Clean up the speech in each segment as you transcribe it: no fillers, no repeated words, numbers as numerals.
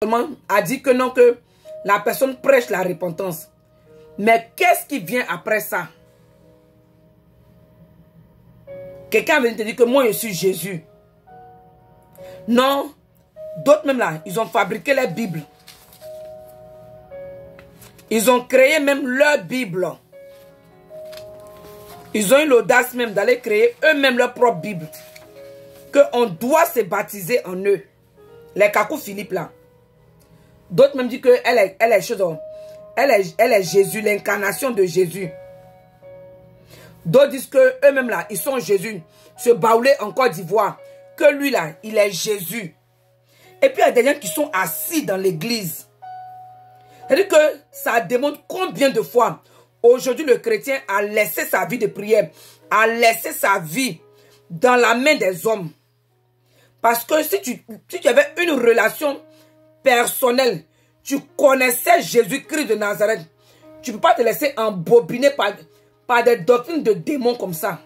a dit que non, que la personne prêche la repentance. Mais qu'est-ce qui vient après ça? Quelqu'un vient te dire que moi je suis Jésus. Non. D'autres même là, ils ont fabriqué les Bibles. Ils ont créé même leur Bible. Ils ont eu l'audace même d'aller créer eux-mêmes leur propre Bible. Qu'on doit se baptiser en eux. Les Kakou Philippe là. D'autres même disent qu'elle est Jésus, l'incarnation de Jésus. D'autres disent qu'eux-mêmes là, ils sont Jésus. Ce baoulé en Côte d'Ivoire. Que lui là, il est Jésus. Et puis il y a des gens qui sont assis dans l'église. C'est-à-dire que ça démontre combien de fois aujourd'hui le chrétien a laissé sa vie de prière, a laissé sa vie dans la main des hommes. Parce que si tu avais une relation personnelle, tu connaissais Jésus-Christ de Nazareth, tu ne peux pas te laisser embobiner par des doctrines de démons comme ça.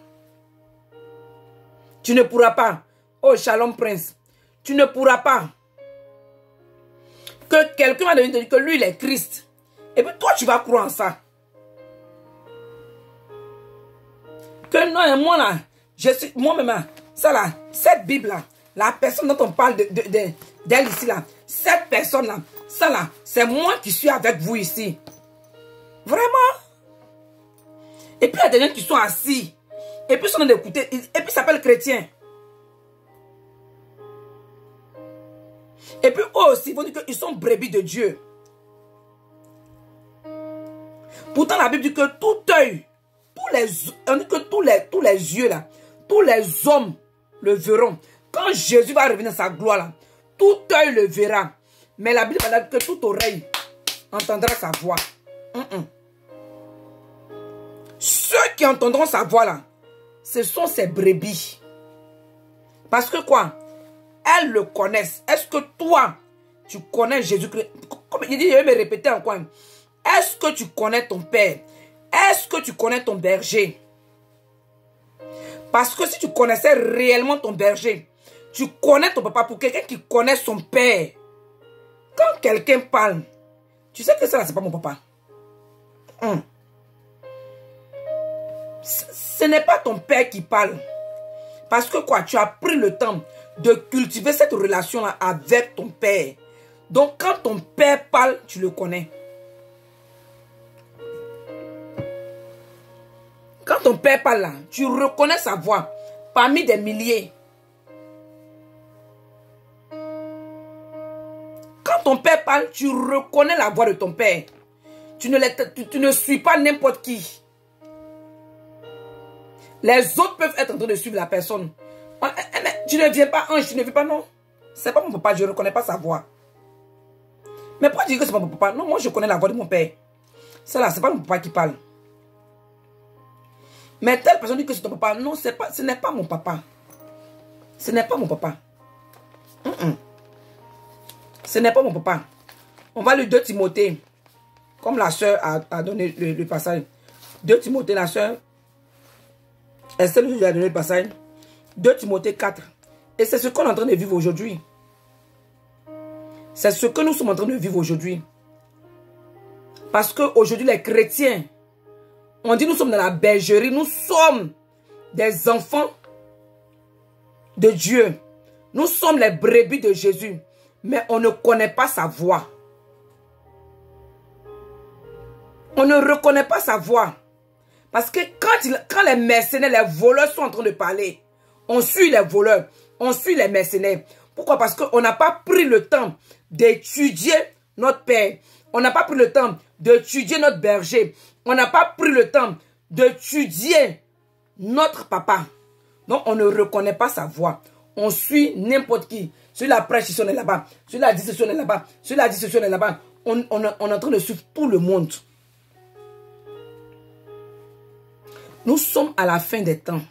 Tu ne pourras pas. Oh, Shalom Prince. Tu ne pourras pas. Que quelqu'un va te dire que lui, il est Christ. Et puis toi, tu vas croire en ça. Que non, moi là, je suis, moi-même, ça là, cette Bible-là, la personne dont on parle d'elle ici là, cette personne-là, ça là, c'est moi qui suis avec vous ici. Vraiment. Et puis il y a des gens qui sont assis. Et puis ils sont en train d'écouter. Et puis ils s'appellent chrétiens. Et puis eux aussi, ils vont dire qu'ils sont brebis de Dieu. Pourtant, la Bible dit que tout œil, on dit que tous les yeux là, tous les hommes le verront. Quand Jésus va revenir dans sa gloire là, tout œil le verra. Mais la Bible va dire que toute oreille entendra sa voix. Ceux qui entendront sa voix là, ce sont ses brebis. Parce que quoi? Elles le connaissent. Est-ce que toi, tu connais Jésus-Christ? Comme il dit, je vais me répéter encore. Est-ce que tu connais ton Père? Est-ce que tu connais ton berger? Parce que si tu connaissais réellement ton berger, tu connais ton papa. Pour quelqu'un qui connaît son Père, quand quelqu'un parle, tu sais que ça, c'est pas mon papa. Ce n'est pas ton Père qui parle. Parce que quoi, tu as pris le temps de cultiver cette relation-là avec ton Père. Donc, quand ton Père parle, tu le connais. Quand ton Père parle là, tu reconnais sa voix parmi des milliers. Quand ton Père parle, tu reconnais la voix de ton Père. Tu ne suis pas n'importe qui. Les autres peuvent être en train de suivre la personne. Tu ne viens pas, ange, tu ne viens pas, non. C'est pas mon papa, je ne reconnais pas sa voix. Mais pourquoi dire que c'est pas mon papa? Non, moi je connais la voix de mon père. C'est là, c'est pas mon papa qui parle. Mais telle personne dit que c'est ton papa. Non, ce n'est pas mon papa. Ce n'est pas mon papa. Ce n'est pas mon papa. On va lire 2 Timothée. Comme la soeur a donné le passage. 2 Timothée, la soeur. Estelle lui a donné le passage. 2 Timothée 4. Et c'est ce qu'on est en train de vivre aujourd'hui. C'est ce que nous sommes en train de vivre aujourd'hui. Parce qu'aujourd'hui, les chrétiens, on dit nous sommes dans la bergerie. Nous sommes des enfants de Dieu. Nous sommes les brebis de Jésus. Mais on ne connaît pas sa voix. On ne reconnaît pas sa voix. Parce que quand les mercenaires, les voleurs sont en train de parler, on suit les voleurs, on suit les mercenaires. Pourquoi? Parce qu'on n'a pas pris le temps d'étudier notre Père. On n'a pas pris le temps d'étudier notre berger. On n'a pas pris le temps d'étudier notre papa. Donc on ne reconnaît pas sa voix. On suit n'importe qui. Celui-là prêche, on est là-bas. Celui-là dit ceci, on est là-bas. Celui-là dit ceci, on est là-bas. On est en train de suivre tout le monde. Nous sommes à la fin des temps.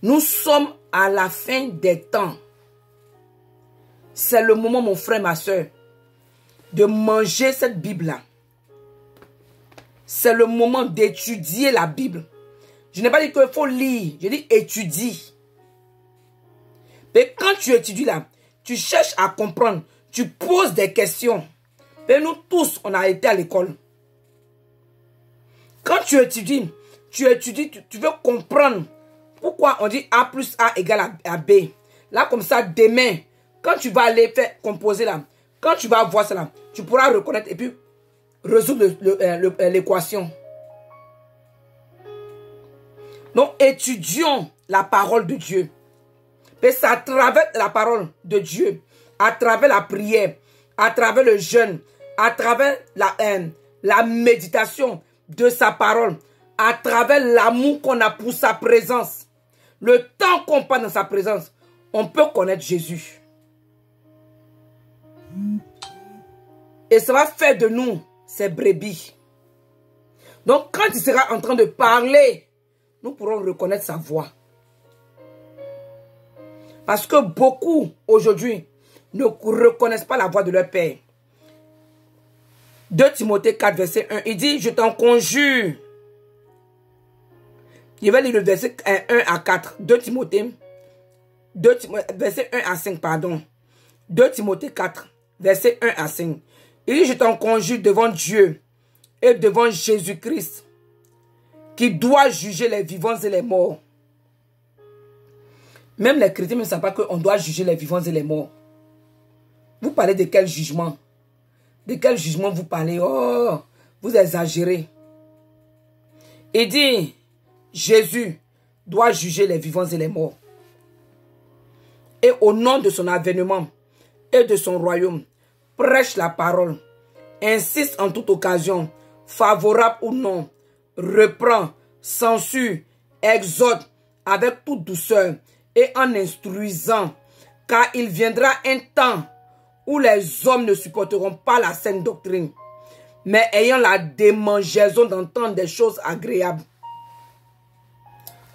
Nous sommes à la fin des temps. C'est le moment, mon frère, ma soeur, de manger cette Bible-là. C'est le moment d'étudier la Bible. Je n'ai pas dit qu'il faut lire. Je dis étudie. Mais quand tu étudies là, tu cherches à comprendre, tu poses des questions. Et nous tous, on a été à l'école. Quand tu étudies, tu veux comprendre pourquoi on dit A plus A égale à B. Là, comme ça, demain, quand tu vas aller faire composer là, quand tu vas voir cela, tu pourras reconnaître et puis résoudre l'équation. Donc, étudions la parole de Dieu. Et c'est à travers la parole de Dieu, à travers la prière, à travers le jeûne, à travers la méditation de sa parole, à travers l'amour qu'on a pour sa présence, le temps qu'on passe dans sa présence, on peut connaître Jésus. Et ça va faire de nous ses brebis. Donc quand il sera en train de parler, nous pourrons reconnaître sa voix. Parce que beaucoup aujourd'hui ne reconnaissent pas la voix de leur Père. 2 Timothée 4, verset 1, il dit, je t'en conjure. Je vais lire le verset 1 à 4. 2 Timothée, verset 1 à 5, pardon. 2 Timothée 4, verset 1 à 5. Il dit, je t'en conjure devant Dieu et devant Jésus-Christ, qui doit juger les vivants et les morts. Même les chrétiens ne savent pas qu'on doit juger les vivants et les morts. Vous parlez de quel jugement? De quel jugement vous parlez? Oh, vous exagérez. Il dit, Jésus doit juger les vivants et les morts. Et au nom de son avènement et de son royaume, prêche la parole, insiste en toute occasion, favorable ou non, reprend, censure, exhorte avec toute douceur et en instruisant, car il viendra un temps où les hommes ne supporteront pas la saine doctrine, mais ayant la démangeaison d'entendre des choses agréables.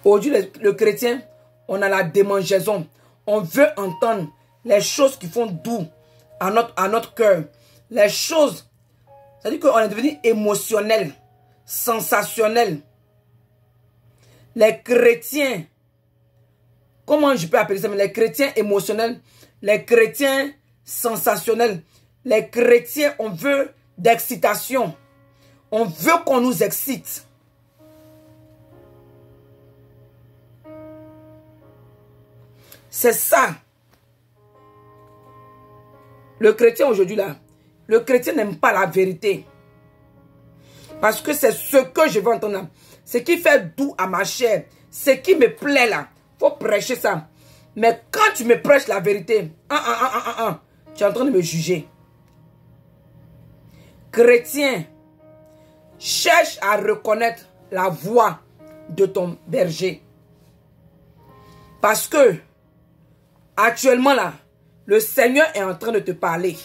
Aujourd'hui, le chrétien, on a la démangeaison. On veut entendre les choses qui font doux à notre cœur. Les choses, c'est-à-dire qu'on est devenu émotionnel, sensationnel. Les chrétiens, comment je peux appeler ça? Les chrétiens émotionnels, les chrétiens sensationnels, les chrétiens, on veut d'excitation. On veut qu'on nous excite. C'est ça. Le chrétien aujourd'hui là, le chrétien n'aime pas la vérité. Parce que c'est ce que je veux entendre là. Ce qui fait doux à ma chair, ce qui me plaît là. Il faut prêcher ça. Mais quand tu me prêches la vérité, tu es en train de me juger. Chrétien, cherche à reconnaître la voix de ton berger. Parce que actuellement là, le Seigneur est en train de te parler.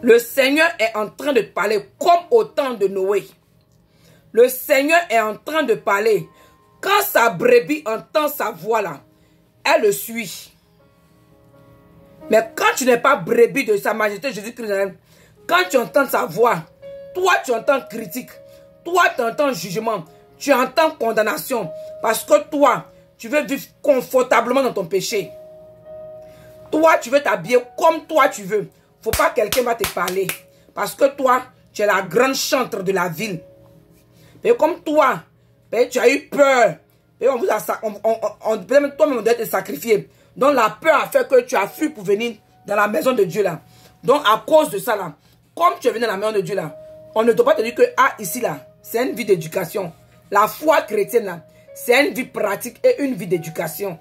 Le Seigneur est en train de te parler comme au temps de Noé. Le Seigneur est en train de parler. Quand sa brebis entend sa voix là, elle le suit. Mais quand tu n'es pas brebis de sa majesté Jésus-Christ, quand tu entends sa voix, toi tu entends critique, toi tu entends jugement, tu entends condamnation. Parce que toi, tu veux vivre confortablement dans ton péché. Toi, tu veux t'habiller comme toi tu veux. Faut pas que quelqu'un va te parler. Parce que toi, tu es la grande chantre de la ville. Mais comme toi, tu as eu peur. Peut-être toi-même, on doit te sacrifier. Donc la peur a fait que tu as fui pour venir dans la maison de Dieu là. Donc à cause de ça là, comme tu es venu dans la maison de Dieu là, on ne doit pas te dire que ici là, c'est une vie d'éducation. La foi chrétienne là, c'est une vie pratique et une vie d'éducation.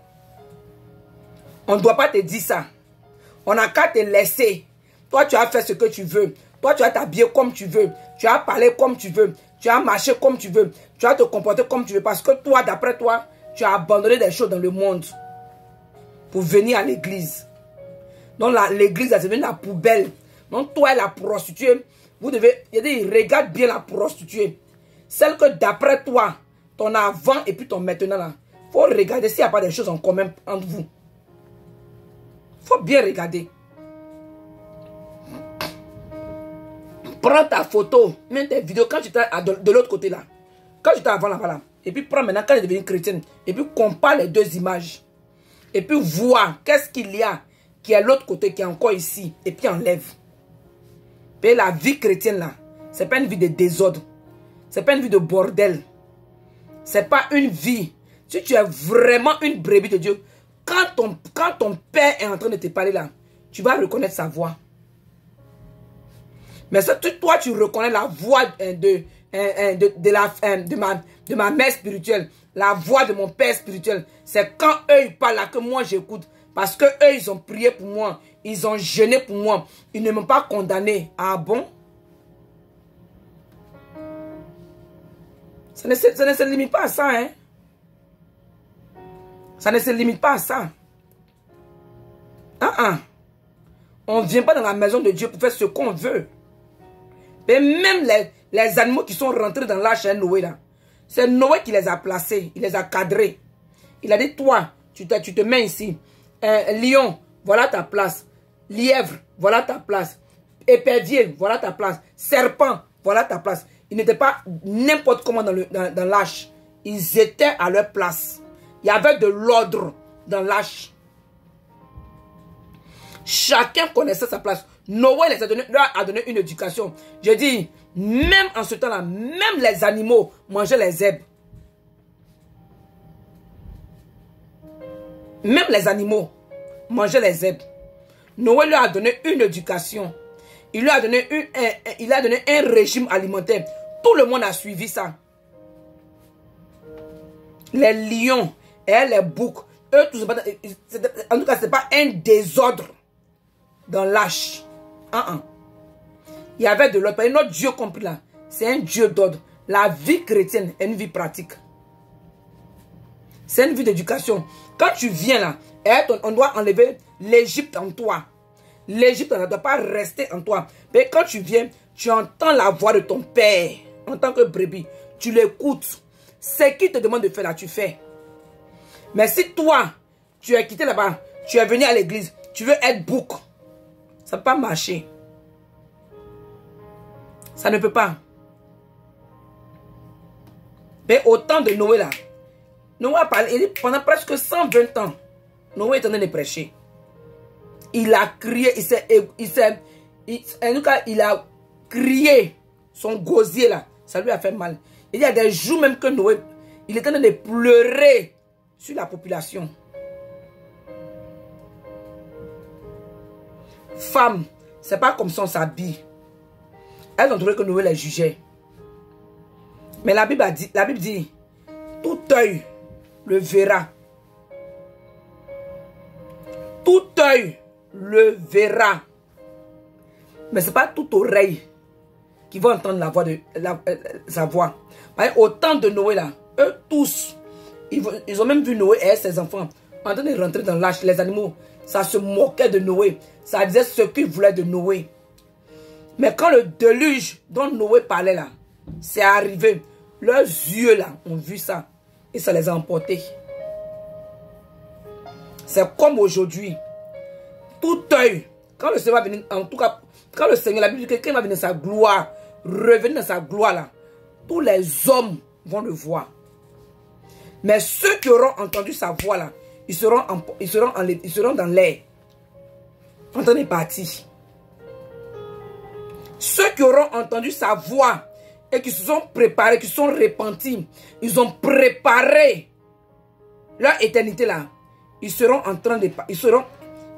On ne doit pas te dire ça. On n'a qu'à te laisser. Toi, tu as fait ce que tu veux. Toi, tu as t'habiller comme tu veux. Tu as parlé comme tu veux. Tu as marché comme tu veux. Tu as te comporter comme tu veux. Parce que toi, d'après toi, tu as abandonné des choses dans le monde pour venir à l'église. Donc l'église, c'est devenu la poubelle. Donc toi, la prostituée, vous devez, regarde bien la prostituée. Celle que d'après toi, ton avant et puis ton maintenant là. Il faut regarder s'il n'y a pas des choses en commun entre vous. Il faut bien regarder. Prends ta photo, mets tes vidéos quand tu étais de l'autre côté là. Quand tu étais avant là-bas là. Et puis prends maintenant quand tu es devenu chrétienne. Et puis compare les deux images. Et puis voir qu'est-ce qu'il y a qui est à l'autre côté, qui est encore ici. Et puis enlève. Et la vie chrétienne là, c'est pas une vie de désordre. C'est pas une vie de bordel. C'est pas une vie. Si tu es vraiment une brebis de Dieu, quand ton père est en train de te parler là, tu vas reconnaître sa voix. Mais si toi tu reconnais la voix de ma mère spirituelle, la voix de mon père spirituel, c'est quand eux ils parlent là que moi j'écoute. Parce que eux ils ont prié pour moi, ils ont jeûné pour moi, ils ne m'ont pas condamné. Ah bon? Ça ne se limite pas à ça, hein? Ça ne se limite pas à ça. On ne vient pas dans la maison de Dieu pour faire ce qu'on veut. Mais même les animaux qui sont rentrés dans l'arche chez Noé là, c'est Noé qui les a placés, il les a cadrés. Il a dit, toi, tu te mets ici. Lion, voilà ta place. Lièvre, voilà ta place. Épervier, voilà ta place. Serpent, voilà ta place. Ils n'étaient pas n'importe comment dans l'arche. Ils étaient à leur place. Il y avait de l'ordre dans l'arche. Chacun connaissait sa place. Noé leur a donné une éducation. Je dis, même en ce temps-là, même les animaux mangeaient les herbes. Même les animaux mangeaient les herbes. Noé leur a donné une éducation. Il leur a donné un régime alimentaire. Tout le monde a suivi ça. Les lions et les boucs, eux, en tout cas, ce n'est pas un désordre dans l'arche. Il y avait de l'ordre. Notre Dieu compris là, c'est un Dieu d'ordre. La vie chrétienne est une vie pratique. C'est une vie d'éducation. Quand tu viens là, on doit enlever l'Égypte en toi. L'Égypte ne doit pas rester en toi. Mais quand tu viens, tu entends la voix de ton père en tant que brebis. Tu l'écoutes. Ce qu'il te demande de faire là, tu fais. Mais si toi, tu es quitté là-bas, tu es venu à l'église, tu veux être bouc, ça ne peut pas marcher. Ça ne peut pas. Mais au temps de Noé là, Noé a parlé, pendant presque 120 ans, Noé est en train de prêcher. Il a crié, en tout cas, il a crié son gosier là, ça lui a fait mal. Il y a des jours même que Noé, il est en train de pleurer sur la population. Femmes, c'est pas comme ça on s'habille. Elles ont trouvé que Noé les jugeait. Mais la Bible dit, tout œil le verra. Tout œil le verra. Mais ce n'est pas toute oreille qui va entendre la voix sa voix. Au temps de Noé là, eux tous, ils ont même vu Noé et ses enfants en train de rentrer dans l'arche, les animaux. Ça se moquait de Noé. Ça disait ce qu'ils voulaient de Noé. Mais quand le déluge dont Noé parlait là, c'est arrivé, leurs yeux là ont vu ça. Et ça les a emportés. C'est comme aujourd'hui. Tout œil, quand le Seigneur va venir, en tout cas, quand le Seigneur, la Bible dit que quelqu'un va venir dans sa gloire, revenir dans sa gloire là, tous les hommes vont le voir. Mais ceux qui auront entendu sa voix là, ils seront dans l'air, en train de partir. Ceux qui auront entendu sa voix et qui se sont préparés, qui sont repentis, ils ont préparé leur éternité là. Ils seront en train de...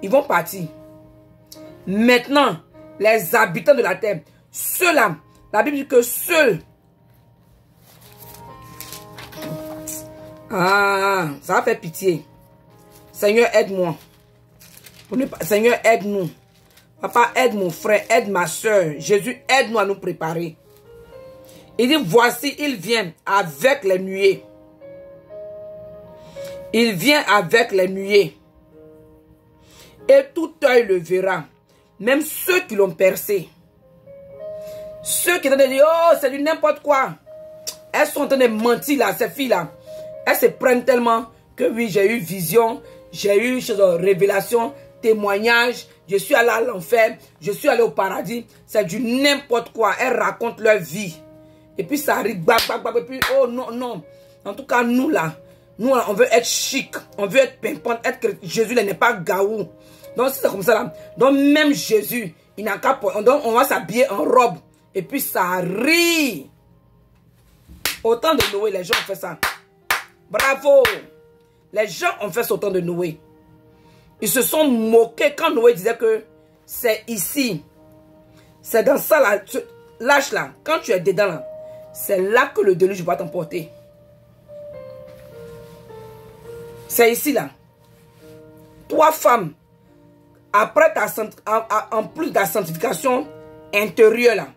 Ils vont partir. Maintenant, les habitants de la terre, ceux-là, la Bible dit que ceux... Ah, ça va faire pitié. Seigneur, aide-moi. Seigneur, aide-nous. Papa, aide mon frère, aide ma soeur. Jésus, aide-nous à nous préparer. Il dit, voici, il vient avec les nuées. Il vient avec les nuées. Et tout œil le verra. Même ceux qui l'ont percé. Ceux qui ont dit, oh, c'est du n'importe quoi. Elles sont en train de mentir là, ces filles-là. Elles se prennent tellement que oui, j'ai eu vision, j'ai eu révélation, témoignage, je suis allé à l'enfer, je suis allé au paradis. C'est du n'importe quoi. Elles racontent leur vie. Et puis ça arrive, et puis, oh non, non. En tout cas, nous là, Nous, on veut être chic. On veut être pimpante. Jésus n'est pas gaou. Donc, c'est comme ça là. Donc, même Jésus, il n'a qu'à... Donc, on va s'habiller en robe. Et puis, ça rit. Autant de Noé, les gens ont fait ça. Bravo. Les gens ont fait ça au temps de Noé. Ils se sont moqués quand Noé disait que c'est ici. C'est dans ça là. Lâche là. Quand tu es dedans là. C'est là que le déluge va t'emporter. C'est ici là. Toi, femme, après en plus de la sanctification intérieure là,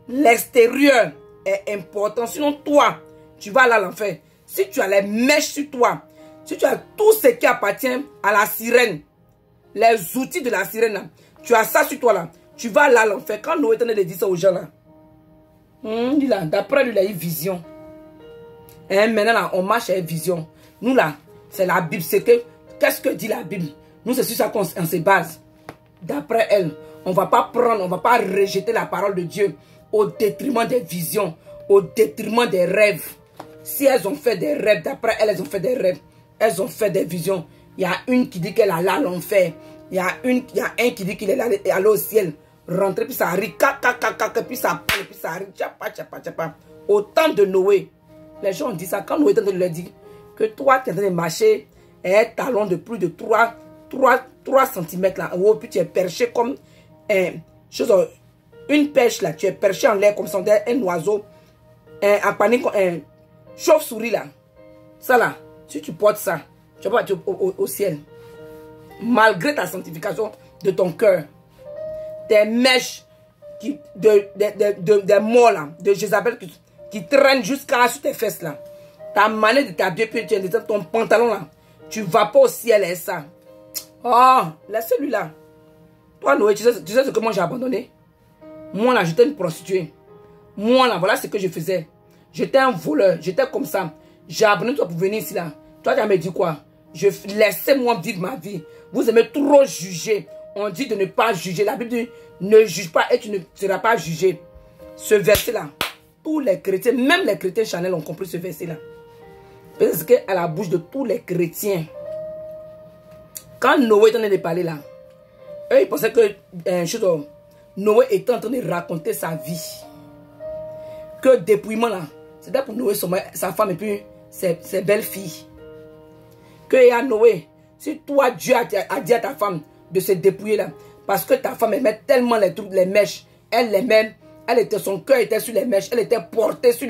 l'extérieur est important. Sinon, toi, tu vas aller à l'enfer. Si tu as les mèches sur toi, si tu as tout ce qui appartient à la sirène, les outils de la sirène là, tu as ça sur toi là, tu vas aller à l'enfer. Quand Noé tenait de dire ça aux gens là, d'après lui, il a eu vision. Et maintenant là, on marche avec vision. Nous là, c'est la Bible. C'est que, qu'est-ce que dit la Bible? Nous, c'est sur ça qu'on se base. D'après elle, on ne va pas prendre, on ne va pas rejeter la parole de Dieu au détriment des visions, au détriment des rêves. Si elles ont fait des rêves, d'après elles, elles ont fait des rêves. Elles ont fait des visions. Il y a une qui dit qu'elle allait à l'enfer. Il y a un qui dit qu'il est allé au ciel. Rentrer, puis ça arrive, puis ça parle, puis ça arrive, tchapa. Au temps de Noé, les gens ont dit ça. Quand Noé était en train de leur dire que toi, tu es en train de marcher, et un talon de plus de 3 cm là, en haut, puis tu es perché comme une pêche là, tu es perché en l'air comme ça, un oiseau, un panique, un chauve-souris là. Ça là, si tu portes ça, tu vas partir au ciel. Malgré ta sanctification de ton cœur, tes mèches des morts là, de Jézabel qui traînent jusqu'à sur tes fesses là. Ta manière de t'habiller, puis ton pantalon là, tu vas pas au ciel et ça. Oh, laisse celui-là. Toi, Noé, tu sais ce que moi j'ai abandonné? Moi là, j'étais une prostituée. Moi là, voilà ce que je faisais. J'étais un voleur, j'étais comme ça. J'ai abandonné toi pour venir ici là. Toi, tu m'as dit quoi? Laissez-moi vivre ma vie. Vous aimez trop juger. On dit de ne pas juger. La Bible dit, ne juge pas et tu ne seras pas jugé. Ce verset-là, tous les chrétiens, même les chrétiens Chanel ont compris ce verset-là. Parce qu'à la bouche de tous les chrétiens, quand Noé était en train de parler là, eux ils pensaient que Noé était en train de raconter sa vie. Que dépouillement là, c'était pour Noé, sa femme et puis ses belles-filles. Que y a Noé, si toi Dieu a dit à ta femme de se dépouiller là, parce que ta femme aimait tellement les trucs, les mèches, elle les même, son cœur était sur les mèches, elle était portée sur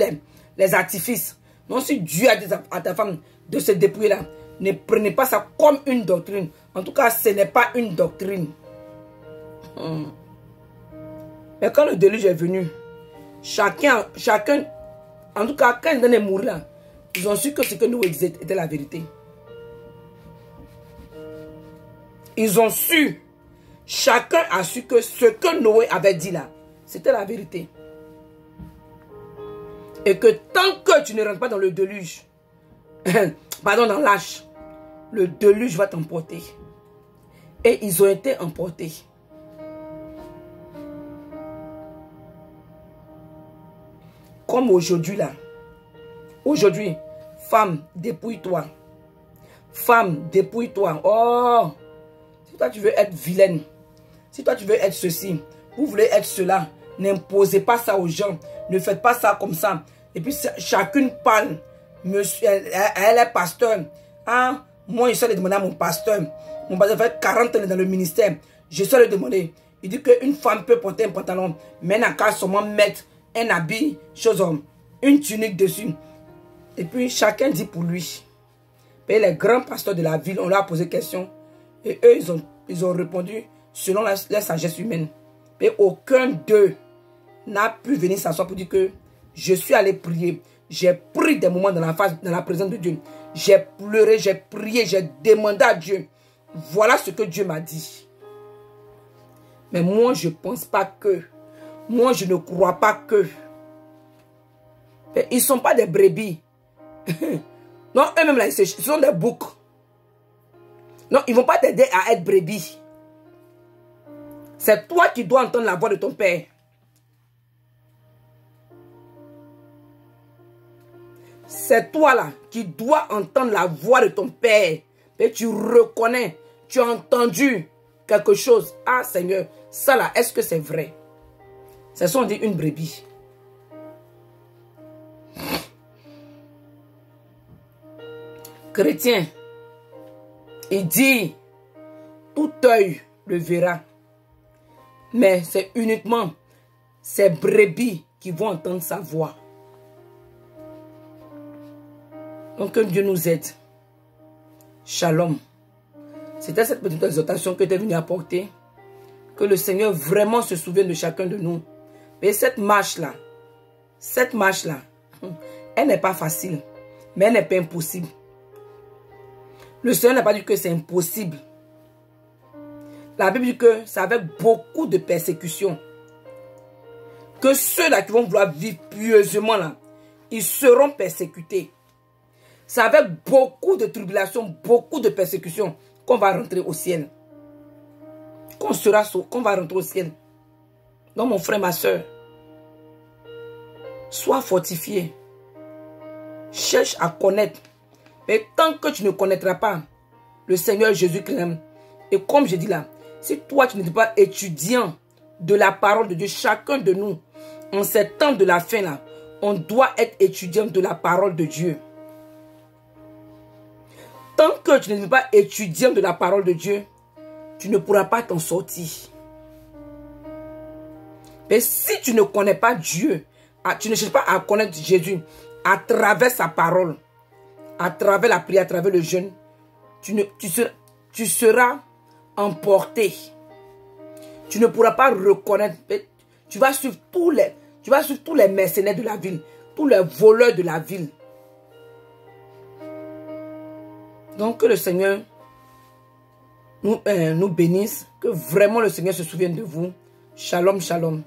les artifices. Donc si Dieu a dit à ta femme de se dépouiller là, ne prenez pas ça comme une doctrine. En tout cas, ce n'est pas une doctrine. Mais quand le déluge est venu, chacun, en tout cas, quand ils est mort là, ils ont su que ce que Noé disait était la vérité. Ils ont su, chacun a su que ce que Noé avait dit là, c'était la vérité. Et que tant que tu ne rentres pas dans le déluge, pardon, dans l'âge, le déluge va t'emporter. Et ils ont été emportés. Comme aujourd'hui là. Aujourd'hui, femme, dépouille-toi. Femme, dépouille-toi. Oh! Si toi tu veux être vilaine, si toi tu veux être ceci, vous voulez être cela, n'imposez pas ça aux gens. Ne faites pas ça comme ça. Et puis chacune parle. Monsieur, elle est pasteur. Ah, moi, je suis allé demander à mon pasteur. Mon pasteur fait 40 ans dans le ministère. Je suis allé demander. Il dit qu'une femme peut porter un pantalon, mais elle n'a qu'à seulement mettre un habit, une tunique dessus. Et puis chacun dit pour lui. Et les grands pasteurs de la ville, on leur a posé question. Et eux, ils ont répondu selon la sagesse humaine. Et aucun d'eux n'a pu venir s'asseoir pour dire que je suis allé prier. J'ai pris des moments dans la présence de Dieu. J'ai pleuré, j'ai prié, j'ai demandé à Dieu. Voilà ce que Dieu m'a dit. Mais moi, je ne pense pas que. Moi, je ne crois pas que. Ils ne sont pas des brebis. Non, eux-mêmes, là, ce sont des boucs. Non, ils ne vont pas t'aider à être brebis. C'est toi qui dois entendre la voix de ton père. c'est toi là qui dois entendre la voix de ton Père. Et tu reconnais, tu as entendu quelque chose. Ah Seigneur, ça là, est-ce que c'est vrai? C'est ça on dit une brebis. Chrétien, il dit, tout œil le verra. Mais c'est uniquement ces brebis qui vont entendre sa voix. Donc que Dieu nous aide. Shalom. C'était cette petite exhortation que tu es venu apporter. Que le Seigneur vraiment se souvienne de chacun de nous. Mais cette marche-là, elle n'est pas facile. Mais elle n'est pas impossible. Le Seigneur n'a pas dit que c'est impossible. La Bible dit que c'est avec beaucoup de persécutions. Que ceux-là qui vont vouloir vivre pieusement là, ils seront persécutés. C'est avec beaucoup de tribulations, beaucoup de persécutions qu'on va rentrer au ciel. Qu'on va rentrer au ciel. Donc mon frère, ma soeur, sois fortifié. Cherche à connaître. Mais tant que tu ne connaîtras pas le Seigneur Jésus-Christ, et comme je dis là, si toi tu n'es pas étudiant de la parole de Dieu, chacun de nous, en ces temps de la fin là, on doit être étudiant de la parole de Dieu. Tant que tu n'es pas étudiant de la parole de Dieu, tu ne pourras pas t'en sortir. Mais si tu ne connais pas Dieu, tu ne cherches pas à connaître Jésus à travers sa parole, à travers la prière, à travers le jeûne, tu seras emporté. Tu ne pourras pas reconnaître. Tu vas suivre tous les mercenaires de la ville, tous les voleurs de la ville. Donc que le Seigneur nous bénisse, que vraiment le Seigneur se souvienne de vous. Shalom, shalom.